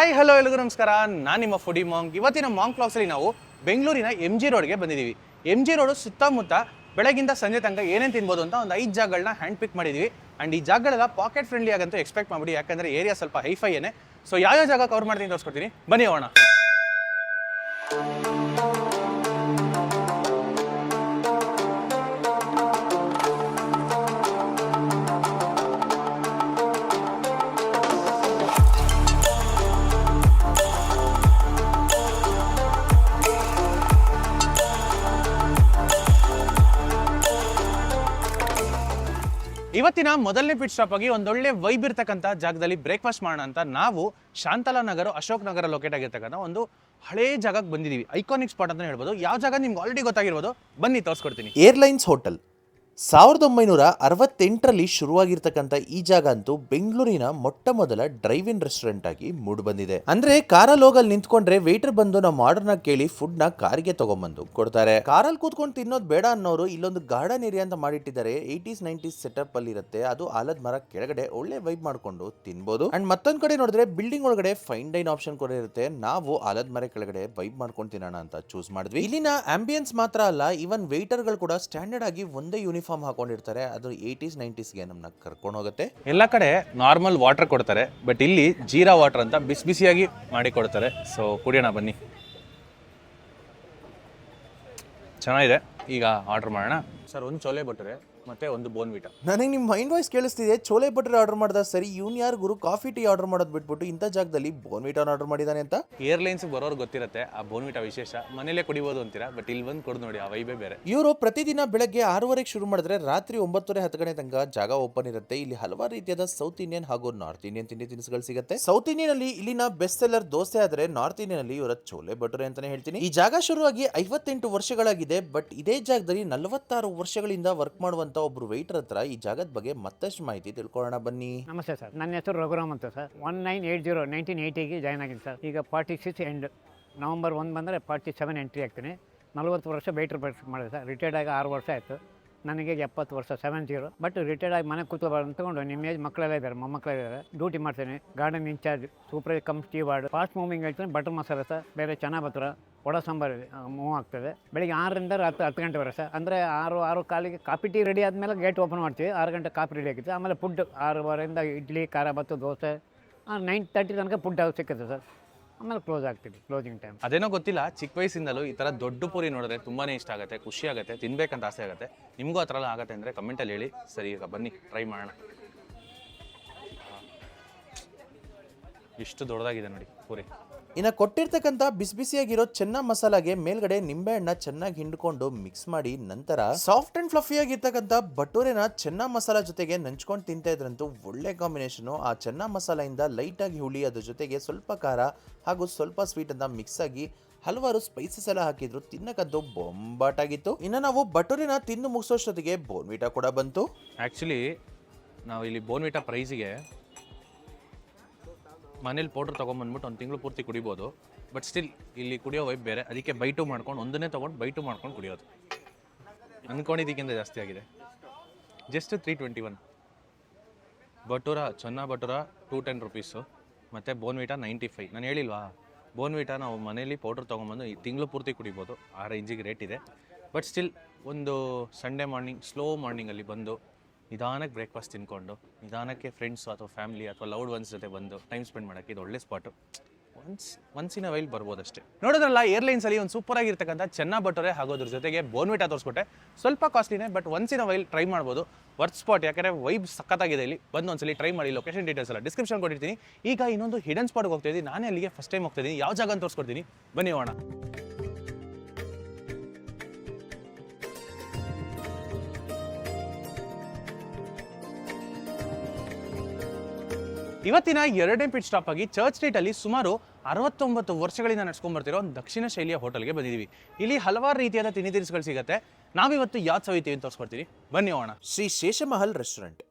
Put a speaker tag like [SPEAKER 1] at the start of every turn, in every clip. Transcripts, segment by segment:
[SPEAKER 1] Hi hello ಎಲ್ಲರಿಗೂ ನಮಸ್ಕಾರ. ನಾನು ನಿಮ್ಮ ಫುಡಿ ಮಾಂಗ್. ಇವತ್ತಿನ ಮಾಂಗ್ ಕ್ಲಾಕ್ಸಲ್ಲಿ ನಾವು ಬೆಂಗಳೂರಿನ MG ರೋಡ್ಗೆ ಬಂದಿದ್ದೀವಿ. MG ರೋಡು ಸುತ್ತಮುತ್ತ ಬೆಳಗಿಂದ ಸಂಜೆ ತನಕ ಏನೇನು ತಿನ್ಬೋದು ಅಂತ ಒಂದು 5 ಜಾಗಗಳನ್ನ ಹ್ಯಾಂಡ್ ಪಿಕ್ ಮಾಡಿದ್ದೀವಿ. ಆ್ಯಂಡ್ ಈ ಜಾಗಗಳೆಲ್ಲ ಪಾಕೆಟ್ ಫ್ರೆಂಡ್ಲಿ ಆಗಂತೂ ಎಕ್ಸ್ಪೆಕ್ಟ್ ಮಾಡಿಬಿಡಿ, ಯಾಕಂದರೆ ಏರಿಯಾ ಸ್ವಲ್ಪ ಹೈಫೈಯೇ. ಸೊ ಯಾವ್ಯಾವ ಜಾಗ ಕವರ್ ಮಾಡ್ತೀನಿ ತೋರಿಸ್ಕೊಡ್ತೀನಿ, ಬನ್ನಿ ಹೋಗೋಣ. ಇವತ್ತಿನ ಮೊದಲನೇ ಪಿಟ್ ಸ್ಟಾಪ್ ಆಗಿ ಒಂದೊಳ್ಳೆ ವೈಬ್ ಇರ್ತಕ್ಕಂಥ ಜಾಗದಲ್ಲಿ ಬ್ರೇಕ್ಫಾಸ್ಟ್ ಮಾಡೋಣ ಅಂತ ನಾವು ಶಾಂತಲಾ ನಗರ, ಅಶೋಕ್ ನಗರ ಲೊಕೇಟ್ ಆಗಿರ್ತಕ್ಕಂಥ ಒಂದು ಹಳೇ ಜಾಗಕ್ಕೆ ಬಂದಿದ್ದೀವಿ. ಐಕಾನಿಕ್ ಸ್ಪಾಟ್ ಅಂತ ಹೇಳ್ಬೋದು. ಯಾವ ಜಾಗ ನಿಮ್ಗೆ ಆಲ್ರೆಡಿ ಗೊತ್ತಾಗಿರ್ಬೋದು, ಬನ್ನಿ ತೋರಿಸ್ಕೊಡ್ತೀನಿ.
[SPEAKER 2] ಏರ್ಲೈನ್ಸ್ ಹೋಟೆಲ್ 1968ರಲ್ಲಿ ಶುರುವಾಗಿರ್ತಕ್ಕಂಥ ಈ ಜಾಗ ಅಂತೂ ಬೆಂಗಳೂರಿನ ಮೊಟ್ಟ ಮೊದಲ ಡ್ರೈವ್ ಇನ್ ರೆಸ್ಟೋರೆಂಟ್ ಆಗಿ ಮೂಡಿಬಂದಿದೆ. ಅಂದ್ರೆ ಕಾರಲ್ಲಿ ಹೋಗಲ್ಲಿ ನಿಂತ್ಕೊಂಡ್ರೆ ವೇಟರ್ ಬಂದು ನಮ್ಮ ಆರ್ಡರ್ ನ ಕೇಳಿ ಫುಡ್ ನ ಕಾರಿಗೆ ತಗೊಂಡ್ಬಂದು ಕೊಡ್ತಾರೆ. ಕಾರಲ್ಲಿ ಕೂತ್ಕೊಂಡು ತಿನ್ನೋದು ಬೇಡ ಅನ್ನೋರು ಇಲ್ಲೊಂದು ಗಾರ್ಡನ್ ಏರಿಯಾ ಅಂತ ಮಾಡಿಟ್ಟಿದ್ದಾರೆ. 80s 90s ಸೆಟಪ್ ಅಲ್ಲಿ ಇರುತ್ತೆ. ಅದು ಆಲದ ಮರ ಕೆಳಗಡೆ ಒಳ್ಳೆ ವೈಬ್ ಮಾಡ್ಕೊಂಡು ತಿನ್ಬೋದು. ಅಂಡ್ ಮತ್ತೊಂದ್ ಕಡೆ ನೋಡಿದ್ರೆ ಬಿಲ್ಡಿಂಗ್ ಒಳಗಡೆ ಫೈನ್ ಡೈನ್ ಆಪ್ಷನ್ ಕೂಡ ಇರುತ್ತೆ. ನಾವು ಆಲದ ಮರ ಕೆಳಗಡೆ ವೈಬ್ ಮಾಡ್ಕೊಂಡು ತಿನ್ನೋಣ ಅಂತ ಚೂಸ್ ಮಾಡಿದ್ವಿ. ಇಲ್ಲಿನ ಆಂಬಿಯನ್ಸ್ ಮಾತ್ರ ಅಲ್ಲ, ಇವನ್ ವೇಟರ್ ಗಳು ಕೂಡ ಸ್ಟ್ಯಾಂಡರ್ಡ್ ಆಗಿ ಒಂದೇ ಯೂನಿಫಾರ್ಮ್ ಹಾಕೊಂಡಿರ್ತಾರೆ. ಅದು 80s 90s ಗೆ ನಮ್ಮನ್ನ ಕರ್ಕೊಂಡು ಹೋಗುತ್ತೆ.
[SPEAKER 1] ಎಲ್ಲ ಕಡೆ ನಾರ್ಮಲ್ ವಾಟರ್ ಕೊಡ್ತಾರೆ, ಬಟ್ ಇಲ್ಲಿ ಜೀರಾ ವಾಟರ್ ಅಂತ ಬಿಸಿ ಬಿಸಿಯಾಗಿ ಮಾಡಿ ಕೊಡ್ತಾರೆ. ಸೊ ಕುಡಿಯೋಣ ಬನ್ನಿ. ಚೆನ್ನಾಗಿದೆ. ಈಗ ಆರ್ಡರ್ ಮಾಡೋಣ ಸರ್. ಒಂದು ಚೋಲೆ ಭಟೂರೆ ಮತ್ತೆ ಒಂದು ಬೋನ್ವಿಟಾ.
[SPEAKER 2] ನನಗೆ ನಿಮ್ಮ ಮೈಂಡ್ ವಾಯ್ಸ್ ಕೇಳಿಸ್ತಿದೆ. ಚೋಲೆ ಭಟೂರೆ ಆರ್ಡರ್ ಮಾಡ್ದ ಸರಿ, ಇವ್ನು ಯಾರು ಗುರು ಕಾಫಿ ಟೀ ಆರ್ಡರ್ ಮಾಡೋದು ಬಿಟ್ಬಿಟ್ಟು ಇಂಥ ಜಾಗದಲ್ಲಿ ಬೋನ್ವಿಟಾ ಆರ್ಡರ್ ಮಾಡಿದಾನೆ ಅಂತ.
[SPEAKER 1] ಏರ್ಲೈನ್ಸ್ ಬರೋರು ಗೊತ್ತಿರುತ್ತೆ ಆ ಬೋನ್ವಿಟಾ ವಿಶೇಷ. ಮನೇಲೆ ಕುಡಿಬೋದು ಅಂತೀರಾ, ಬಟ್ ಇಲ್ಲಿ ಬಂದು ಕೊಡು ನೋಡಿ, ಆ ವೈಬೇ ಬೇರೆ.
[SPEAKER 2] ಇವರು ಪ್ರತಿದಿನ ಬೆಳಗ್ಗೆ 6:30ಗೆ ಶುರು ಮಾಡಿದ್ರೆ ರಾತ್ರಿ 9:30 ಗಂಟೆ ತನಕ ಜಾಗ ಓಪನ್ ಇರುತ್ತೆ. ಇಲ್ಲಿ ಹಲವಾರು ರೀತಿಯಾದ ಸೌತ್ ಇಂಡಿಯನ್ ಹಾಗೂ ನಾರ್ತ್ ಇಂಡಿಯನ್ ತಿಂಡಿ ತಿನಿಸುಗಳು ಸಿಗುತ್ತೆ. ಸೌತ್ ಇಂಡಿಯನ್ ಅಲ್ಲಿ ಇಲ್ಲಿನ ಬೆಸ್ಟ್ ಸೆಲ್ಲರ್ ದೋಸೆ ಆದ್ರೆ, ನಾರ್ತ್ ಇಂಡಿಯನ್ ಅಲ್ಲಿ ಇವರ ಚೋಲೆ ಭಟೂರೆ ಅಂತಾನೆ ಹೇಳ್ತೀನಿ. ಈ ಜಾಗ ಶುರುವಾಗಿ 58 ವರ್ಷಗಳಾಗಿದೆ. ಬಟ್ ಇದೇ ಜಾಗದಲ್ಲಿ 46 ವರ್ಷಗಳಿಂದ ವರ್ಕ್ ಮಾಡುವಂತ ಒಬ್ರು ವೇಟರ್ ಹತ್ರ ಈ ಜಾಗದ ಬಗ್ಗೆ ಮತ್ತಷ್ಟು ಮಾಹಿತಿ ತಿಳ್ಕೊಳ್ಳೋಣ ಬನ್ನಿ.
[SPEAKER 3] ನಮಸ್ತೆ ಸರ್, ನನ್ನ ಹೆಸರು ರಘುರಾಮ್ ಅಂತ ಸರ್. 1980 1980ಗೆ ಜಾಯ್ನ್ ಆಗಿದ್ದೀನಿ ಸರ್. ಈಗ 46 ಎಂಡ್ ನವಂಬರ್ 1 ಬಂದರೆ 47 ಎಂಟ್ರಿ ಆಗ್ತೀನಿ. 40 ವರ್ಷ ವೇಟರ್ ಮಾಡಿದೆ ಸರ್. ರಿಟೈರ್ಡ್ ಆಗಿ 6 ವರ್ಷ ಆಯಿತು. ನನಗೆ 70 ವರ್ಷ 70. ಬಟ್ ರಿಟೈರ್ಡ್ ಆಗಿ ಮನೆ ಕೂತ್ಕೊಂಡು ತಗೊಂಡು ನಿಮ್ಮ ಏಜ್ ಮಕ್ಕಳೆಲ್ಲ ಇದ್ದಾರೆ, ಮೊಮ್ಮಕ್ಕಳಿದ್ದಾರೆ. ಡ್ಯೂಟಿ ಮಾಡ್ತೀನಿ. Garden in charge, super cum steward. Fast moving ಹೇಳ್ತೀನಿ. ಬಟರ್ ಮಸಾಲೆ ಸರ್, ಬೇರೆ ಚೆನ್ನಾಗಿ ಬತ್ರ ವಡ ಸಾಂಬಾರು ಮೂವ್ ಆಗ್ತದೆ. ಬೆಳಿಗ್ಗೆ 6ರಿಂದ 10 ಗಂಟೆವರೆಗೆ ಸರ್. ಅಂದರೆ 6 ಕಾಲಿಗೆ ಕಾಫಿ ಟೀ ರೆಡಿ ಆದಮೇಲೆ ಗೇಟ್ ಓಪನ್ ಮಾಡ್ತೀವಿ. 6 ಗಂಟೆ ಕಾಫಿ ರೆಡಿ ಆಗುತ್ತೆ. ಆಮೇಲೆ ಫುಡ್ 6:15 ಇಡ್ಲಿ, ಖಾರ ಬಾತು, ದೋಸೆ. 9:30 ತನಕ ಫುಡ್ ಸಿಕ್ಕುತ್ತೆ ಸರ್. ಆಮೇಲೆ ಕ್ಲೋಸ್ ಆಗ್ತೀವಿ, ಕ್ಲೋಸಿಂಗ್ ಟೈಮ್.
[SPEAKER 1] ಅದೇನೋ ಗೊತ್ತಿಲ್ಲ, ಚಿಕ್ಕ ವಯಸ್ಸಿಂದಲೂ ಈ ಥರ ದೊಡ್ಡ ಪೂರಿ ನೋಡಿದ್ರೆ ತುಂಬಾ ಇಷ್ಟ ಆಗುತ್ತೆ, ಖುಷಿ ಆಗುತ್ತೆ, ತಿನ್ಬೇಕಂತ ಆಸೆ ಆಗುತ್ತೆ. ನಿಮಗೂ ಆ ಥರ ಎಲ್ಲ ಆಗುತ್ತೆ ಅಂದರೆ ಕಮೆಂಟಲ್ಲಿ ಹೇಳಿ. ಸರಿ, ಈಗ ಬನ್ನಿ ಟ್ರೈ ಮಾಡೋಣ. ಇಷ್ಟು ದೊಡ್ಡದಾಗಿದೆ ನೋಡಿ ಪೂರಿ.
[SPEAKER 2] ಇನ್ನು ಕೊಟ್ಟಿರ್ತಕ್ಕಂಥ ಬಿಸಿ ಬಿಸಿಯಾಗಿರೋ ಚೆನ್ನ ಮಸಾಲಾಗೆ ಮೇಲ್ಗಡೆ ನಿಂಬೆ ಹಣ್ಣ ಚೆನ್ನಾಗಿ ಹಿಂಡ್ಕೊಂಡು ಮಿಕ್ಸ್ ಮಾಡಿ ನಂತರ ಸಾಫ್ಟ್ ಅಂಡ್ ಫ್ಲಫಿ ಆಗಿರ್ತಕ್ಕಂಥ ಭಟೂರೆನ ಚೆನ್ನ ಮಸಾಲ ಜೊತೆಗೆ ನಂಚ್ಕೊಂಡು ತಿಂತಾ ಇದ್ರಂತೂ ಒಳ್ಳೆ ಕಾಂಬಿನೇಷನು. ಆ ಚೆನ್ನ ಮಸಾಲೆಯಿಂದ ಲೈಟ್ ಆಗಿ ಹುಳಿ, ಅದ್ರ ಜೊತೆಗೆ ಸ್ವಲ್ಪ ಖಾರ ಹಾಗೂ ಸ್ವಲ್ಪ ಸ್ವೀಟ್ ಅಂತ ಮಿಕ್ಸ್ ಆಗಿ ಹಲವಾರು ಸ್ಪೈಸಸ್ ಎಲ್ಲ ಹಾಕಿದ್ರು. ತಿನ್ನಕ್ಕಂತೂ ಬೊಂಬಾಟಾಗಿತ್ತು. ಇನ್ನು ನಾವು ಭಟೂರೆನ ತಿಂದು ಮುಗಿಸೋಷ್ಟೊತ್ತಿಗೆ ಬೋನ್ವಿಟಾ ಕೂಡ ಬಂತು.
[SPEAKER 1] ಆ್ಯಕ್ಚುಲಿ ನಾವು ಇಲ್ಲಿ ಬೋನ್ವಿಟಾ ಪ್ರೈಸಿಗೆ ಮನೇಲಿ ಪೌಡ್ರ್ ತೊಗೊಂಬಂದ್ಬಿಟ್ಟು 1 ತಿಂಗಳು ಪೂರ್ತಿ ಕುಡಿಬೋದು. ಬಟ್ ಸ್ಟಿಲ್ ಇಲ್ಲಿ ಕುಡಿಯೋ ವೈಬ್ ಬೇರೆ. ಅದಕ್ಕೆ ಬೈಟು ಮಾಡ್ಕೊಂಡು ಒಂದನ್ನೇ ತೊಗೊಂಡು ಬೈಟು ಮಾಡ್ಕೊಂಡು ಕುಡಿಯೋದು. ಅಂದ್ಕೊಂಡಿದ್ದಕ್ಕಿಂತ ಜಾಸ್ತಿ ಆಗಿದೆ. ಜಸ್ಟ್ 321. ಭಟೂರ, ಚೆನ್ನ ಭಟೂರ 210 ರುಪೀಸು. ಮತ್ತು ಬೋನ್ವಿಟಾ 95. ನಾನು ಹೇಳಿಲ್ವಾ, ಬೋನ್ವಿಟಾ ನಾವು ಮನೇಲಿ ಪೌಡ್ರ್ ತೊಗೊಂಬಂದು ಈ ತಿಂಗಳು ಪೂರ್ತಿ ಕುಡಿಬೋದು. ಆ ರೇಂಜಿಗೆ ರೇಟ್ ಇದೆ. ಬಟ್ ಸ್ಟಿಲ್ ಒಂದು ಸಂಡೇ ಮಾರ್ನಿಂಗ್, ಸ್ಲೋ ಮಾರ್ನಿಂಗಲ್ಲಿ ಬಂದು ನಿಧಾನಕ್ಕೆ ಬ್ರೇಕ್ಫಾಸ್ಟ್ ತಿನ್ಕೊಂಡು ನಿಧಾನಕ್ಕೆ ಫ್ರೆಂಡ್ಸು ಅಥವಾ ಫ್ಯಾಮಿಲಿ ಅಥವಾ ಲವ್ಡ್ ಒನ್ಸ್ ಜೊತೆ ಬಂದು ಟೈಮ್ ಸ್ಪೆಂಡ್ ಮಾಡೋಕ್ಕೆ ಇದು ಒಳ್ಳೆ spot. Once in a while ಬರ್ಬೋದಷ್ಟೇ. ನೋಡೋದ್ರಲ್ಲ, ಏರ್ಲೈನ್ಸಲ್ಲಿ ಒಂದು ಸೂಪರ್ ಆಗಿರ್ತಕ್ಕಂಥ ಚೆನ್ನ ಭಟೂರೆ ಹಾಗೂ ಅದ್ರ ಜೊತೆಗೆ ಬೋನ್ವಿಟಾ ತೋರಿಸ್ಕೊಟ್ಟೆ. ಸ್ವಲ್ಪ ಕಾಸ್ಟ್ಲಿನೇ, but once in a while try ಮಾಡ್ಬೋದು. ವರ್ತ್ ಸ್ಪಾಟ್, ಯಾಕಂದರೆ ವೈಬ್ ಸಖತ್ತಾಗಿದೆ ಇಲ್ಲಿ. ಬಂದು ಒಂದ್ಸಲಿ ಟ್ರೈ ಮಾಡಿ. ಲೊಕೇಶನ್ ಡೀಟೇಲ್ಸ್ ಎಲ್ಲ ಡಿಸ್ಕ್ರಿಪ್ಷನ್ ಕೊಟ್ಟಿರ್ತೀನಿ. ಈಗ ಇನ್ನೊಂದು ಹಿಡನ್ ಸ್ಪಾಟ್ಗೆ ಹೋಗ್ತಾಯಿದ್ದೀನಿ. ನಾನೇ ಅಲ್ಲಿಗೆ ಫಸ್ಟ್ ಟೈಮ್ ಹೋಗ್ತಾಯಿದ್ದೀನಿ. ಯಾವ ಜಾಗ ಅಂತ ತೋರಿಸ್ಕೊಡ್ತೀನಿ, ಬನ್ನಿ ಹೋಗೋಣ. ಇವತ್ತಿನ 2ನೇ ಪಿಟ್ ಸ್ಟಾಪ್ ಆಗಿ ಚರ್ಚ್ ಸ್ಟ್ರೀಟ್ ಅಲ್ಲಿ ಸುಮಾರು 69 ವರ್ಷಗಳಿಂದ ನಡ್ಸ್ಕೊಂಡ್ ಬರ್ತಿರೋ ಒಂದು ದಕ್ಷಿಣ ಶೈಲಿಯ ಹೋಟೆಲ್ಗೆ ಬಂದಿದ್ದೀವಿ. ಇಲ್ಲಿ ಹಲವಾರು ರೀತಿಯಾದ ತಿಂಡಿ ತಿನಿಸುಗಳು ಸಿಗುತ್ತೆ. ನಾವಿವತ್ತು ಯಾವ್ದು ಸವಿತೀವಿ ಅಂತ ತೋರಿಸ್ಕೊಡ್ತೀವಿ, ಬನ್ನಿ ಹೋಗೋಣ.
[SPEAKER 2] ಶ್ರೀ ಶೇಷಮಹಲ್ ರೆಸ್ಟೋರೆಂಟ್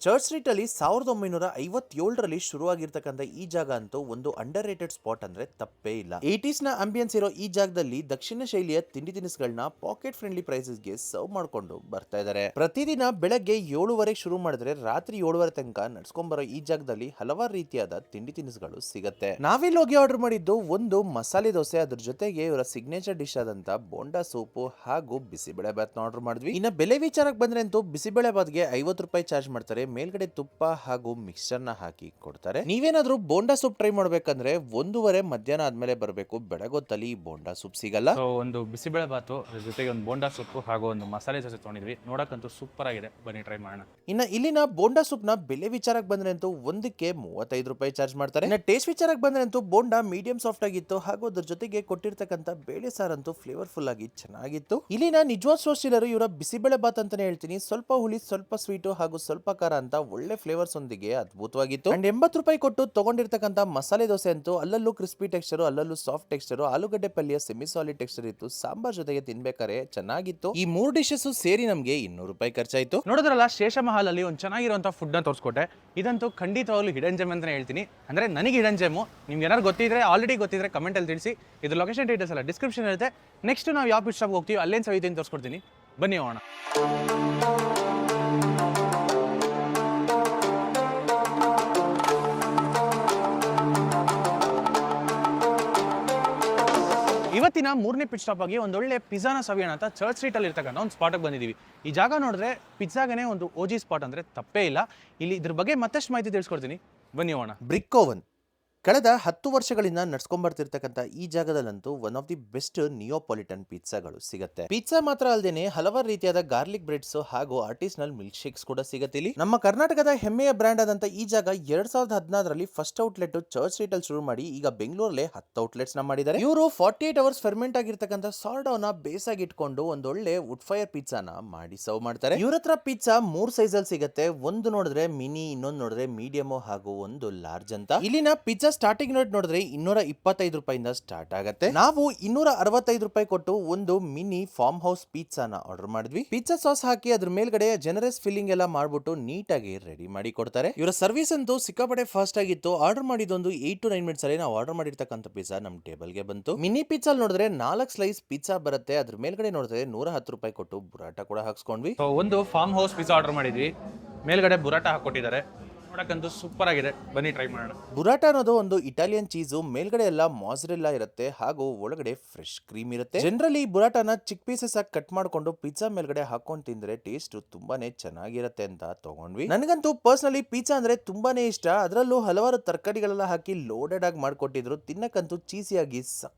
[SPEAKER 2] ಚರ್ಚ್ ಸ್ಟ್ರೀಟ್ ಅಲ್ಲಿ 1957ರಲ್ಲಿ ಶುರುವಾಗಿರ್ತಕ್ಕಂಥ ಈ ಜಾಗ ಅಂತೂ ಒಂದು ಅಂಡರ್ ರೇಟೆಡ್ ಸ್ಪಾಟ್ ಅಂದ್ರೆ ತಪ್ಪೇ ಇಲ್ಲ. 80s ನ ಅಂಬಿಯನ್ಸ್ ಇರೋ ಈ ಜಾಗದಲ್ಲಿ ದಕ್ಷಿಣ ಶೈಲಿಯ ತಿಂಡಿ ತಿನಿಸುಗಳನ್ನ ಪಾಕೆಟ್ ಫ್ರೆಂಡ್ಲಿ ಪ್ರೈಸಸ್ಗೆ ಸರ್ವ್ ಮಾಡ್ಕೊಂಡು ಬರ್ತಾ ಇದ್ದಾರೆ. ಪ್ರತಿದಿನ ಬೆಳಗ್ಗೆ 7:30 ಶುರು ಮಾಡಿದ್ರೆ ರಾತ್ರಿ 7:30 ತನಕ ನಡ್ಸ್ಕೊಂಡ್ ಬರೋ ಈ ಜಾಗದಲ್ಲಿ ಹಲವಾರು ರೀತಿಯಾದ ತಿಂಡಿ ತಿನಿಸುಗಳು ಸಿಗುತ್ತೆ. ನಾವಿಲ್ಲಿ ಹೋಗಿ ಆರ್ಡರ್ ಮಾಡಿದ್ದು ಒಂದು ಮಸಾಲೆ ದೋಸೆ, ಅದ್ರ ಜೊತೆಗೆ ಇವರ ಸಿಗ್ನೇಚರ್ ಡಿಶ್ ಆದಂತ ಬೋಂಡಾ ಸೂಪು ಹಾಗೂ ಬಿಸಿಬೇಳೆ ಬಾತ್ ಆರ್ಡರ್ ಮಾಡಿದ್ವಿ. ಇನ್ನ ಬೆಲೆ ವಿಚಾರಕ್ಕೆ ಬಂದ್ರೆ ಅಂತೂ ಬಿಸಿಬೇಳೆ ಬಾತ್ಗೆ 50 ರೂಪಾಯಿ ಚಾರ್ಜ್ ಮಾಡ್ತಾರೆ. ಮೇಲ್ಗಡೆ ತುಪ್ಪ ಹಾಗೂ ಮಿಕ್ಸ್ಚರ್ ನ ಹಾಕಿ ಕೊಡ್ತಾರೆ. ನೀವೇನಾದ್ರೂ ಬೋಂಡಾ ಸೂಪ್ ಟ್ರೈ ಮಾಡ್ಬೇಕಂದ್ರೆ 1:30 ಮಧ್ಯಾಹ್ನ ಆದ್ಮೇಲೆ ಬರಬೇಕು. ಬೆಳಗೊತ್ತಲ್ಲಿ ಬೋಂಡಾ ಸೂಪ್ ಸಿಗಲ್ಲ.
[SPEAKER 1] ಸೊ ಒಂದು ಬಿಸಿಬೇಳೆ ಬಾತು, ಅದ್ರ ಜೊತೆಗೆ ಒಂದು ಬೋಂಡಾ ಸೊಪ್ಪು ಹಾಗೂ ಒಂದು ಮಸಾಲೆ ದೋಸೆ ತೊಗೊಂಡಿದ್ವಿ. ನೋಡಕ್ಕಂತೂ ಸೂಪರ್ ಆಗಿದೆ, ಬನ್ನಿ ಟ್ರೈ ಮಾಡೋಣ.
[SPEAKER 2] ಇನ್ನ ಇಲ್ಲಿನ ಬೋಂಡಾ ಸೂಪ್ ನ ಬೆಲೆ ವಿಚಾರಕ್ಕೆ ಬಂದ್ರೆ ಅಂತೂ ಒಂದಕ್ಕೆ 35 ರೂಪಾಯಿ ಚಾರ್ಜ್ ಮಾಡ್ತಾರೆ. ಇನ್ನ ಟೇಸ್ಟ್ ವಿಚಾರಕ್ಕೆ ಬಂದ್ರೆ ಅಂತೂ ಬೋಂಡಾ ಮೀಡಿಯಂ ಸಾಫ್ಟ್ ಆಗಿತ್ತು ಹಾಗೂ ಅದ್ರ ಜೊತೆಗೆ ಕೊಟ್ಟಿರ್ತಕ್ಕಂಥ ಬೇಳೆ ಸಾರಂತೂ ಫ್ಲೇವರ್ಫುಲ್ ಆಗಿ ಚೆನ್ನಾಗಿತ್ತು. ಇಲ್ಲಿನ ನಿಜವಾದ ಸೋಸ್ಟಿಲರು ಇವರ ಬಿಸಿಬೇಳೆ ಬಾತ್ ಅಂತಾನೆ ಹೇಳ್ತೀನಿ. ಸ್ವಲ್ಪ ಹುಳಿ, ಸ್ವಲ್ಪ ಸ್ವೀಟು ಹಾಗೂ ಸ್ವಲ್ಪ ಖಾರ ಅಂತ ಒಳ್ಳೆ ಫ್ಲೇವರ್ಸ್ ಒಂದಿಗೆ ಅದ್ಭುತವಾಗಿತ್ತು. ಅಂಡ್ 80 ರೂಪಾಯಿ ಕೊಟ್ಟು ತಗೊಂಡಿರ್ತಕ್ಕಂಥ ಮಸಾಲೆ ದೋಸೆ ಅಂತೂ ಅಲ್ಲಲ್ಲೂ ಕ್ರಿಸ್ಪಿ ಟೆಕ್ಸ್ಚರ್, ಅಲ್ಲಲ್ಲೂ ಸಾಫ್ಟ್ ಟೆಕ್ಸ್ಚರ್, ಆಲೂಗಡ್ಡೆ ಪಲ್ಯ ಸೆಮಿ ಸಾಲಿಡ್ ಟೆಕ್ಸ್ಚರ್ ಇತ್ತು. ಸಾಂಬಾರ್ ಜೊತೆಗೆ ತಿನ್ಬೇಕಾರೆ ಚೆನ್ನಾಗಿತ್ತು. ಈ 3 ಡಿಶಸ್ ಸೇರಿ ನಮಗೆ 200 ರೂಪಾಯಿ ಖರ್ಚಾಯ್ತು.
[SPEAKER 1] ನೋಡಿದ್ರಲ್ಲ, ಶೇಷಮಹಲ್ ಅಲ್ಲಿ ಒಂದು ಚೆನ್ನಾಗಿರುವಂಥ ಫುಡ್ ನ ತೋರಿಸ್ಕೊಟ್ಟೆ. ಇದಂತೂ ಖಂಡಿತವಾಗ್ಲೂ ಹಿಡನ್ ಜೆಮ್ ಅಂತಾನೆ ಹೇಳ್ತೀನಿ. ಅಂದ್ರೆ ನನಗೆ ಹಿಡನ್ ಜೆಮ್. ನಿಮ್ಗೆ ಏನಾದ್ರು ಗೊತ್ತಿದ್ರೆ, ಆಲ್ರೆಡಿ ಗೊತ್ತಿದ್ರೆ ಕಮೆಂಟ್ ಅಲ್ಲಿ ತಿಳಿಸಿ. ಇದು ಲೊಕೇಶನ್ ಡೀಟೇಲ್ಸ್ ಎಲ್ಲ ಡಿಸ್ಕ್ರಿಪ್ಷನ್ ಇರುತ್ತೆ. ನೆಕ್ಸ್ಟ್ ನಾವು ಯಾವ ಪಿಟ್ ಶಾಪ್ ಹೋಗ್ತೀವಿ ಅಲ್ಲೇನು ಸವಿತೀನಿ ತೋರಿಸ್ಕೊಡ್ತೀನಿ, ಬನ್ನಿ ಹೋಗೋಣ. ಇವತ್ತಿನ 3ನೇ ಪಿಟ್ ಸ್ಟಾಪ್ ಆಗಿ ಒಂದೊಳ್ಳೆ ಪಿಜ್ಜಾನ ಸವಿಯೋಣ ಅಂತ ಚರ್ಚ್ ಸ್ಟ್ರೀಟ್ ಅಲ್ಲಿ ಇರ್ತಕ್ಕಂಥ ಒಂದು ಸ್ಪಾಟ್ಗೆ ಬಂದಿದ್ದೀವಿ. ಈ ಜಾಗ ನೋಡಿದ್ರೆ ಪಿಜ್ಜಾಗನೇ ಒಂದು OG ಸ್ಪಾಟ್ ಅಂದ್ರೆ ತಪ್ಪೇ ಇಲ್ಲ. ಇಲ್ಲಿ ಇದ್ರ ಬಗ್ಗೆ ಮತ್ತಷ್ಟು ಮಾಹಿತಿ ತಿಳಿಸ್ಕೊಡ್ತೀನಿ, ಬನ್ನಿ ಹೋಗೋಣ.
[SPEAKER 2] ಬ್ರಿಕ್ ಓವನ್ ಕಳೆದ 10 ವರ್ಷಗಳಿಂದ ನಡ್ಸ್ಕೊಂಡ್ಬರ್ತಿರ್ತಕ್ಕಂಥ ಈ ಜಾಗದಲ್ಲಂತೂ ಒನ್ ಆಫ್ ದಿ ಬೆಸ್ಟ್ ನಿಯೋಪಾಲಿಟನ್ ಪಿಜ್ಜಾಗಳು ಸಿಗುತ್ತೆ. ಪಿಜ್ಜಾ ಮಾತ್ರ ಅಲ್ಲದೆ ಹಲವಾರು ರೀತಿಯಾದ ಗಾರ್ಲಿಕ್ ಬ್ರೆಡ್ಸ್ ಹಾಗೂ ಆರ್ಟಿಸನಲ್ ಮಿಲ್ಕ್ ಶೇಕ್ಸ್ ಕೂಡ ಸಿಗುತ್ತೆ ಇಲ್ಲಿ. ನಮ್ಮ ಕರ್ನಾಟಕದ ಹೆಮ್ಮೆಯ ಬ್ರ್ಯಾಂಡ್ ಆದಂತ ಈ ಜಾಗ 2016ರಲ್ಲಿ ಫಸ್ಟ್ ಔಟ್ಲೆಟ್ ಚರ್ಚ್ ಸ್ಟ್ರೀಟ್ ಅಲ್ಲಿ ಶುರು ಮಾಡಿ ಈಗ ಬೆಂಗಳೂರಲ್ಲಿ 10 ಔಟ್ಲೆಟ್ಸ್ ನ ಮಾಡಿದ್ದಾರೆ. ಇವರು 48 ಅವರ್ಸ್ ಫರ್ಮೆಂಟ್ ಆಗಿರ್ತಕ್ಕಂಥ ಸಾರ್ಡೋನ ಬೇಸ್ ಆಗಿ ಇಟ್ಕೊಂಡು ಒಂದೊಳ್ಳೆ ವುಡ್ ಫೈರ್ ಪಿಜ್ಜಾನ ಮಾಡಿ ಸರ್ವ್ ಮಾಡ್ತಾರೆ. ಇವ್ರ ಹತ್ರ ಪಿಜ್ಜಾ 3 ಸೈಜ್ ಅಲ್ಲಿ ಸಿಗುತ್ತೆ. ಒಂದು ನೋಡಿದ್ರೆ ಮಿನಿ, ಇನ್ನೊಂದು ನೋಡಿದ್ರೆ ಮೀಡಿಯಂ ಹಾಗೂ ಒಂದು ಲಾರ್ಜ್ ಅಂತ. ಇಲ್ಲಿನ ಪಿಜ್ಜಾ ಸ್ಟಾರ್ಟಿಂಗ್ ರೇಟ್ ನೋಡಿದ್ರೆ 225 ರೂಪಾಯಿಂದ ಸ್ಟಾರ್ಟ್ ಆಗುತ್ತೆ. ನಾವು 265 ರೂಪಾಯಿ ಕೊಟ್ಟು ಒಂದು ಮಿನಿ ಫಾರ್ಮ್ ಹೌಸ್ ಪಿಜ್ಜಾನ ಆರ್ಡರ್ ಮಾಡಿದ್ವಿ. ಪಿಜ್ಜಾ ಸಾಸ್ ಹಾಕಿ ಅದ್ರ ಮೇಲ್ಗಡೆ ಜನರಸ್ ಫಿಲ್ಲಿಂಗ್ ಎಲ್ಲ ಮಾಡ್ಬಿಟ್ಟು ನೀಟಾಗಿ ರೆಡಿ ಮಾಡಿ ಕೊಡ್ತಾರೆ. ಇವರ ಸರ್ವಿಸ್ ಅಂತೂ ಸಿಕ್ಕಾಪಟ್ಟೆ ಫಾಸ್ಟ್ ಆಗಿತ್ತು. ಆರ್ಡರ್ ಮಾಡಿದೊಂದು 8 to 9 ಮಿನಿಟ್ಸ್ ಅಲ್ಲಿ ನಾವು ಆರ್ಡರ್ ಮಾಡಿರ್ತಕ್ಕಂಥ ಪಿಜ್ಜಾ ನಮ್ ಟೇಬಲ್ ಗೆ ಬಂತು. ಮಿನಿ ಪಿಜ್ಜಾ ನೋಡಿದ್ರೆ 4 ಸ್ಲೈಸ್ ಪಿಜ್ಜಾ ಬರುತ್ತೆ. ಅದ್ರ ಮೇಲ್ಗಡೆ ನೋಡಿದ್ರೆ 110 ರೂಪಾಯಿ ಕೊಟ್ಟು ಬುರಾಟ ಕೂಡ ಹಾಕ್ಸ್ಕೊಂಡ್ವಿ.
[SPEAKER 1] ಒಂದು ಫಾರ್ಮ್ ಹೌಸ್ ಪಿಜ್ಜಾ ಆರ್ಡರ್ ಮಾಡಿದ್ವಿ. ಮೇಲ್ಗಡೆ ಬುರಾಟ ಹಾಕೊಟ್ಟಿದ್ದಾರೆ. ನೋಡಕ್ಕಂತೂ ಸೂಪರ್ ಆಗಿದೆ, ಬನ್ನಿ ಟ್ರೈ ಮಾಡೋಣ.
[SPEAKER 2] ಬುರಾಟ ಅನ್ನೋದು ಒಂದು ಇಟಾಲಿಯನ್ ಚೀಸು. ಮೇಲ್ಗಡೆ ಎಲ್ಲ ಮಾಜರೆಲ್ಲಾ ಇರುತ್ತೆ ಹಾಗೂ ಒಳಗಡೆ ಫ್ರೆಶ್ ಕ್ರೀಮ್ ಇರುತ್ತೆ. ಜನರಲಿ ಬುರಾಟನ ಚಿಕ್ ಪೀಸಸ್ ಆಗಿ ಕಟ್ ಮಾಡ್ಕೊಂಡು ಪಿಜ್ಜಾ ಮೇಲ್ಗಡೆ ಹಾಕೊಂಡು ತಿಂದ್ರೆ ಟೇಸ್ಟ್ ತುಂಬಾನೇ ಚೆನ್ನಾಗಿರುತ್ತೆ ಅಂತ ತಗೊಂಡ್ವಿ. ನನಗಂತೂ ಪರ್ಸನಲಿ ಪಿಜ್ಜಾ ಅಂದ್ರೆ ತುಂಬಾನೇ ಇಷ್ಟ. ಅದರಲ್ಲೂ ಹಲವಾರು ತರಕಾರಿಗಳೆಲ್ಲ ಹಾಕಿ ಲೋಡೆಡ್ ಆಗಿ ಮಾಡ್ಕೊಟ್ಟಿದ್ರು. ತಿನ್ನಕ್ಕಂತೂ ಚೀಸಿಯಾಗಿ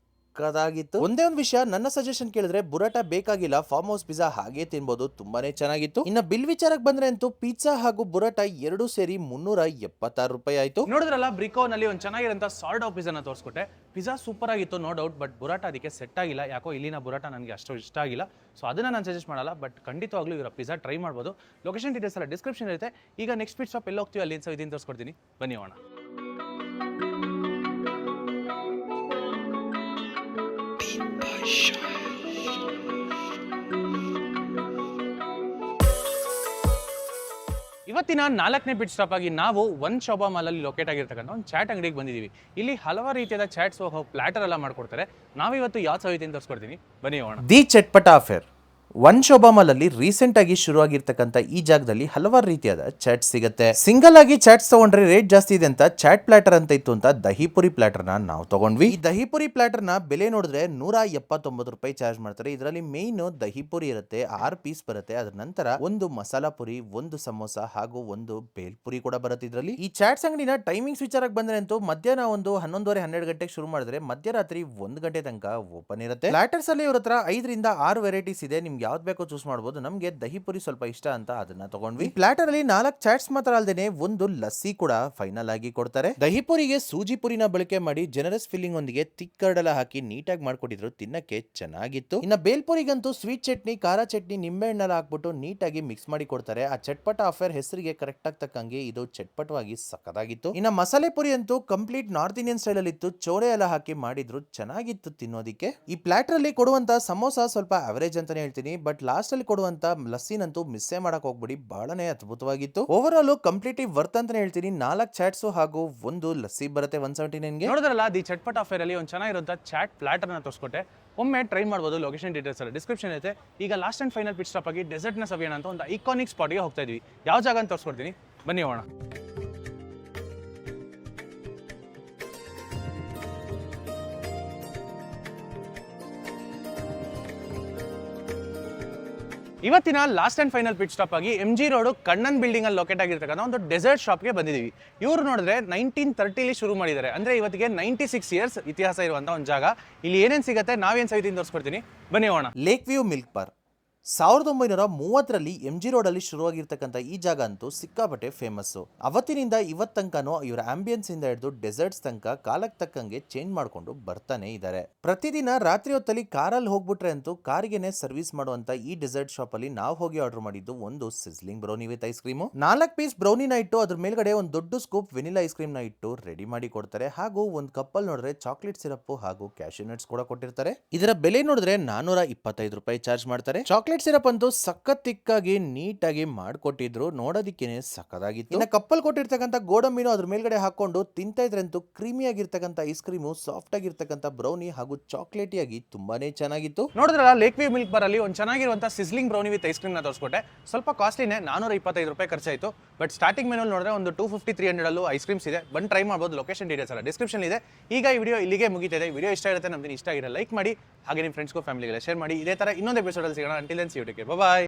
[SPEAKER 2] ಸಕ್ಕದಾಗಿತ್ತು. ಒಂದೇ ಒಂದು ವಿಷಯ, ನನ್ನ ಸಜೆಷನ್ ಕೇಳಿದ್ರೆ ಬುರಾಟ ಬೇಕಾಗಿಲ್ಲ, ಫಾರ್ಮ್ ಹೌಸ್ ಪಿಜ್ಜಾ ಹಾಗೆ ತಿನ್ಬೋದು, ತುಂಬಾನೇ ಚೆನ್ನಾಗಿತ್ತು. ಇನ್ನ ಬಿಲ್ ವಿಚಾರಕ್ಕೆ ಬಂದ್ರೆ ಅಂತೂ ಪಿಜ್ಜಾ ಹಾಗೂ ಬುರಾಟ 2 ಸೇರಿ 376 ರೂಪಾಯಿ ಆಯ್ತು.
[SPEAKER 1] ನೋಡಿದ್ರಲ್ಲ, ಬ್ರಿಕೋನಲ್ಲಿ ಒಂದು ಚೆನ್ನಾಗಿರೋಂಥ ಸಾರ್ಡ್ ಆಫ್ ಪಿಜ್ಜಾನ ತೋರಿಸ್ಕೊಟ್ಟೆ. ಪಿಜ್ಜಾ ಸೂಪರ್ ಆಗಿತ್ತು, ನೋ ಡೌಟ್. ಬಟ್ ಬುರಾಟ ಅದಕ್ಕೆ ಸೆಟ್ ಆಗಿಲ್ಲ. ಯಾಕೋ ಇಲ್ಲಿನ ಬುರಾಟ ನನಗೆ ಅಷ್ಟು ಇಷ್ಟ ಆಗಿಲ್ಲ. ಸೊ ಅದನ್ನ ನಾನು ಸಜೆಸ್ಟ್ ಮಾಡಲ್ಲ. ಬಟ್ ಖಂಡಿತವಾಗ್ಲೂ ಇವರ ಪಿಜ್ಜಾ ಟ್ರೈ ಮಾಡ್ಬೋದು. ಲೊಕೇಶನ್ ಡೀಟೇಲ್ಸ್ ಎಲ್ಲ ಡಿಸ್ಕ್ರಿಪ್ಷನ್ ಇರುತ್ತೆ. ಈಗ ನೆಕ್ಸ್ಟ್ ಪಿಟ್ ಶಾಪ್ ಎಲ್ಲ ಹೋಗ್ತೀವಿ, ಅಲ್ಲಿ ಇದನ್ನು ತೋರಿಸ್ಕೊಡ್ತೀನಿ, ಬನ್ನಿ ಹೋಗೋಣ. ಇವತ್ತಿನ 4ನೇ ಪಿಟ್ ಸ್ಟಾಪ್ ಆಗಿ ನಾವು ಒಂದು ಶೋಭಾ ಮಾಲ್ ಅಲ್ಲಿ ಲೊಕೇಟ್ ಆಗಿರ್ತಕ್ಕಂಥ ಒಂದು ಚಾಟ್ ಅಂಗಡಿಗೆ ಬಂದಿದ್ದೀವಿ. ಇಲ್ಲಿ ಹಲವಾರು ರೀತಿಯಾದ ಚಾಟ್ಸ್ ಪ್ಲಾಟರ್ ಎಲ್ಲ ಮಾಡ್ಕೊಡ್ತಾರೆ. ನಾವಿವತ್ತು ಯಾವ ಸವಿತಿ ಅಂತ ತೋರಿಸ್ಕೊಡ್ತೀನಿ, ಬನ್ನಿ ಹೋಗೋಣ.
[SPEAKER 2] The Chatpata affair one Shobha mall ಅಲ್ಲಿ ರೀಸೆಂಟ್ ಆಗಿ ಶುರುವಾಗಿರ್ತಕ್ಕಂಥ ಈ ಜಾಗದಲ್ಲಿ ಹಲವಾರು ರೀತಿಯಾದ ಚಾಟ್ ಸಿಗುತ್ತೆ. ಸಿಂಗಲ್ ಆಗಿ ಚಾಟ್ಸ್ ತಗೊಂಡ್ರೆ ರೇಟ್ ಜಾಸ್ತಿ ಇದೆ ಅಂತ ಚಾಟ್ ಪ್ಲಾಟರ್ ಅಂತ ಇತ್ತು ಅಂತ ದಹಿಪುರಿ ಪ್ಲಾಟರ್ ನ ನಾವು ತಗೊಂಡ್ವಿ. ಈ ದಹಿಪುರಿ ಪ್ಲಾಟರ್ ನ ಬೆಲೆ ನೋಡಿದ್ರೆ 179 ರೂಪಾಯಿ ಚಾರ್ಜ್ ಮಾಡ್ತಾರೆ. ಇದರಲ್ಲಿ ಮೇನ್ ದಹಿಪುರಿ ಇರುತ್ತೆ, 6 ಪೀಸ್ ಬರುತ್ತೆ. ಅದ್ರ ನಂತರ ಒಂದು ಮಸಾಲಾ ಪುರಿ, ಒಂದು ಸಮೋಸ ಹಾಗೂ ಒಂದು ಬೇಲ್ಪುರಿ ಕೂಡ ಬರುತ್ತೆ ಇದರಲ್ಲಿ. ಈ ಚಾಟ್ಸ್ ಅಂಗಡಿನ ಟೈಮಿಂಗ್ಸ್ ವಿಚಾರಕ್ಕೆ ಬಂದ್ರೆ ಅಂತೂ ಮಧ್ಯಾಹ್ನ ಒಂದು 11:30-12 ಗಂಟೆಗೆ ಶುರು ಮಾಡಿದ್ರೆ ಮಧ್ಯರಾತ್ರಿ 1 ಗಂಟೆ ತನಕ ಓಪನ್ ಇರುತ್ತೆ. ಪ್ಲಾಟರ್ಸ್ ಅಲ್ಲಿ ಇವ್ರ ಹತ್ರ 5 ರಿಂದ 6 ವೆರೈಟೀಸ್ ಇದೆ. ನಿಮ್ಗೆ ಯಾವ್ದು ಬೇಕೋ ಚೂಸ್ ಮಾಡಬಹುದು. ನಮಗೆ ದಹಿಪುರಿ ಸ್ವಲ್ಪ ಇಷ್ಟ ಅಂತ ಅದನ್ನ ತಗೊಂಡ್ವಿ. ಪ್ಲಾಟರ್ ಅಲ್ಲಿ 4 ಚಾಟ್ಸ್ ಮಾತ್ರ ಅಲ್ಲದೆ ಒಂದು ಲಸ್ಸಿ ಕೂಡ ಫೈನಲ್ ಆಗಿ ಕೊಡ್ತಾರೆ. ದಹಿಪುರಿಗೆ ಸೂಜಿ ಪುರಿನ ಬಳಕೆ ಮಾಡಿ ಜನರಸ್ ಫಿಲ್ಲಿಂಗ್ ಒಂದಿಗೆ ತಿಕ್ಕರ್ಡೆಲ್ಲ ಹಾಕಿ ನೀಟಾಗಿ ಮಾಡ್ಕೊಟ್ಟಿದ್ರು, ತಿನ್ನಕ್ಕೆ ಚೆನ್ನಾಗಿತ್ತು. ಇನ್ನ ಬೇಲ್ಪುರಿಗಂತೂ ಸ್ವೀಟ್ ಚಟ್ನಿ, ಖಾರ ಚಟ್ನಿ, ನಿಂಬೆ ಹಣ್ಣೆಲ್ಲ ಹಾಕ್ಬಿಟ್ಟು ನೀಟಾಗಿ ಮಿಕ್ಸ್ ಮಾಡಿ ಕೊಡ್ತಾರೆ. ಆ ಚಟ್ಪಟ ಅಫೇರ್ ಹೆಸರಿಗೆ ಕರೆಕ್ಟ್ ಆಗಿ ತಕ್ಕಂಗೆ ಇದು ಚಟ್ಪಟವಾಗಿ ಸಕ್ಕದಾಗಿತ್ತು. ಇನ್ನ ಮಸಾಲೆ ಪುರಿ ಅಂತೂ ಕಂಪ್ಲೀಟ್ ನಾರ್ತ್ ಇಂಡಿಯನ್ ಸ್ಟೈಲ್ ಅಲ್ಲಿ ಇತ್ತು. ಚೋರೆ ಎಲ್ಲ ಹಾಕಿ ಮಾಡಿದ್ರು, ಚೆನ್ನಾಗಿತ್ತು ತಿನ್ನೋದಿಕ್ಕೆ. ಈ ಪ್ಲಾಟರ್ ಅಲ್ಲಿ ಕೊಡುವಂತ ಸಮೋಸ ಸ್ವಲ್ಪ ಅವರೇಜ್ ಅಂತಾನೆ ಹೇಳ್ತೀನಿ. ಹೇಳ್ತೀನಿ, ಬಟ್ ಲಾಸ್ಟ್ ಅಲ್ಲಿ ಕೊಡುವಂತ ಲಸ್ಸಿನಂತೂ ಮಿಸ್ಸೇ ಮಾಡಕ್ ಹೋಗ್ಬಿಡಿ, ಬಹಳನೇ ಅದ್ಭುತವಾಗಿತ್ತು. ಓವರ್ ಆಲ್ ಕಂಪ್ಲೀಟ್ಲಿ ವರ್ತ್ ಅಂತಾನೆ ಹೇಳ್ತೀನಿ. 4 ಚಾಟ್ಸ್ ಹಾಗೂ ಒಂದು ಲಸ್ಸಿ ಬರುತ್ತೆ 179ಗೆ.
[SPEAKER 1] ನೋಡಿದ್ರಲ್ಲ, ದಿ ಚಟ್ಪಟ್ ಆಫರ್ ಅಲ್ಲಿ ಒಂದು ಚೆನ್ನಾಗಿರುವಂಥ ಚಾಟ್ ಪ್ಲಾಟರ್ನ ತೋರಿಸ್ಕೊಟ್ಟೆ. ಒಮ್ಮೆ ಟ್ರೈ ಮಾಡ್ಬೋದು. ಲೊಕೇಶನ್ ಡೀಟೇಲ್ಸ್ ಎಲ್ಲ ಡಿಸ್ಕ್ರಿಪ್ಷನ್ ಐತೆ. ಈಗ last and final pit stop ಆಗಿ ಡೆಸರ್ಟ್ನ ಸವಿಯೋಣ ಅಂತ ಒಂದು ಐಕಾನಿಕ್ ಸ್ಪಾಟ್ಗೆ ಹೋಗ್ತಾ ಇದೀವಿ. ಯಾವ ಜಾಗ ಅಂತ ತೋರಿಸ್ಕೊಡ್ತೀನಿ, ಬನ್ನಿ ಹೋಗೋಣ. ಇವತ್ತಿನ last and final pit stop ಆಗಿ MG ರೋಡ್ ಕಣ್ಣನ್ ಬಿಲ್ಡಿಂಗ್ ಅಲ್ಲಿ ಲೊಕೇಟ್ ಆಗಿರ್ತಕ್ಕಂಥ ಒಂದು ಡೆಸರ್ಟ್ ಶಾಪ್ಗೆ ಬಂದಿದ್ದೀವಿ. ಇವರು ನೋಡಿದ್ರೆ 1930 ಶುರು ಮಾಡಿದ್ದಾರೆ. ಅಂದ್ರೆ ಇವತ್ತಿಗೆ 96 ಇಯರ್ಸ್ ಇತಿಹಾಸ ಇರುವಂತ ಒಂದು ಜಾಗ. ಇಲ್ಲಿ ಏನೇನು ಸಿಗುತ್ತೆ, ನಾವೇನು ಸಹಿತ ತೋರಿಸ್ಕೊಡ್ತೀನಿ, ಬನ್ನಿ ಹೋಗೋಣ.
[SPEAKER 2] ಲೇಕ್ ವ್ಯೂ ಮಿಲ್ಕ್ ಬಾರ್ 1930ರಲ್ಲಿ MG ರೋಡಲ್ಲಿ ಶುರುವಾಗಿರ್ತಕ್ಕಂಥ ಈ ಜಾಗ ಅಂತೂ ಸಿಕ್ಕಾಪಟ್ಟೆ ಫೇಮಸ್ಸು. ಅವತ್ತಿನಿಂದ ಇವತ್ತು ತನಕನೂ ಇವರ ಆಂಬಿಯನ್ಸ್ ಇಂದ ಹಿಡಿದು ಡೆಸರ್ಟ್ಸ್ ತನಕ ಕಾಲಕ್ಕೆ ತಕ್ಕಂಗೆ ಚೇಂಜ್ ಮಾಡ್ಕೊಂಡು ಬರ್ತಾನೆ ಇದ್ದಾರೆ. ಪ್ರತಿದಿನ ರಾತ್ರಿ ಹೊತ್ತಲ್ಲಿ ಕಾರಲ್ಲಿ ಹೋಗ್ಬಿಟ್ರೆ ಅಂತೂ ಕಾರಿಗೆನೆ ಸರ್ವಿಸ್ ಮಾಡುವಂತ ಈ ಡೆಸರ್ಟ್ ಶಾಪ್ ಅಲ್ಲಿ ನಾವು ಹೋಗಿ ಆರ್ಡರ್ ಮಾಡಿದ್ದು ಒಂದು sizzling brownie with ice cream. 4 piece ಬ್ರೌನಿನ ಇಟ್ಟು ಅದ್ರ ಮೇಲ್ಗಡೆ ಒಂದು ದೊಡ್ಡ ಸ್ಕೂಪ್ ವೆನಿಲಾ ಐಸ್ ಕ್ರೀಮ್ ನ ಇಟ್ಟು ರೆಡಿ ಮಾಡಿ ಕೊಡ್ತಾರೆ. ಹಾಗೂ ಒಂದು ಕಪ್ಪಲ್ ನೋಡಿದ್ರೆ ಚಾಕ್ಲೇಟ್ ಸಿರಪ್ ಹಾಗೂ ಕ್ಯಾಶ್ಯೂ ನಟ್ಸ್ ಕೂಡ ಕೊಟ್ಟಿರ್ತಾರೆ. ಇದರ ಬೆಲೆ ನೋಡಿದ್ರೆ 425 ರೂಪಾಯಿ ಚಾರ್ಜ್ ಮಾಡ್ತಾರೆ. ಚಾಕ್ಲೇಟ್ ಸಿರಪ್ ಅಂತೂ ಸಖತ್ತಿಕ್ಕಾಗಿ ನೀಟಾಗಿ ಮಾಡ್ಕೊಟ್ಟಿದ್ರು, ನೋಡೋದಿಕ್ಕೇನೆ ಸಖತ್ತಾಗಿತ್ತು. ಇನ್ನು ಕಪ್ಪಲ್ ಕೊಟ್ಟಿರ್ತಕ್ಕಂಥ ಗೋಡಂಬಿನೂ ಅದ್ರ ಮೇಲ್ಗಡೆ ಹಾಕೊಂಡು ತಿಂತಾ ಇದ್ರಂತೂ ಕ್ರೀಮಿ ಆಗಿರ್ತಕ್ಕಂಥ ಐಸ್ ಕ್ರೀಮು, ಸಾಫ್ಟ್ ಆಗಿರ್ತಕ್ಕಂಥ ಬ್ರೌನಿ ಹಾಗೂ ಚಾಕ್ಲೇಟಿ ಆಗಿ ತುಂಬಾನೇ ಚೆನ್ನಾಗಿತ್ತು.
[SPEAKER 1] ನೋಡಿದ್ರಲ್ಲ, ಲೇಕ್ ವ್ಯೂ ಮಿಲ್ಕ್ ಬಾರ್ ಅಲ್ಲಿ ಒಂದು ಚೆನ್ನಾಗಿರುವಂಥ sizzling brownie with ice cream ನ ತೋರಿಸ್ಕೊಟ್ಟೆ. ಸ್ವಲ್ಪ ಕಾಸ್ಟ್ಲಿನೇ, 425 ರೂಪಾಯಿ ಖರ್ಚಾಯಿತು. ಬಟ್ ಸ್ಟಾರ್ಟಿಂಗ್ ಮೆನು ನೋಡಿದ್ರೆ ಒಂದು 250-300 ಅಲ್ಲೂ ಐಸ್ ಕ್ರೀಮ್ಸ್ ಇದೆ. ಬಂದು ಟ್ರೈ ಮಾಡ್ಬೋದು. ಲೊಕೇಶನ್ ಡೀಟೇಲ್ಸ್ ಎಲ್ಲ ಡಿಸ್ಕ್ರಿಪ್ಷನ್ ಇದೆ. ಈಗ ಈ ವಿಡಿಯೋ ಇಲ್ಲಿಗೆ ಮುಗಿತಿದೆ. ವಿಡಿಯೋ ಇಷ್ಟ ಇರುತ್ತೆ, ನಮ್ದು ಇಷ್ಟ ಆಗಿರೋ ಲೈಕ್ ಮಾಡಿ, ಹಾಗೆ ನಿಮ್ಮ ಫ್ರೆಂಡ್ಸ್ಗೂ ಫ್ಯಾಮಿಲಿಗೆಲ್ಲ ಶೇರ್ ಮಾಡಿ. ಇದೇ ತರ ಇನ್ನೊಂದು ಎಪಿಸೋಡಲ್ಲಿ ಸಿಗೋಣ. Until then see you take care, by.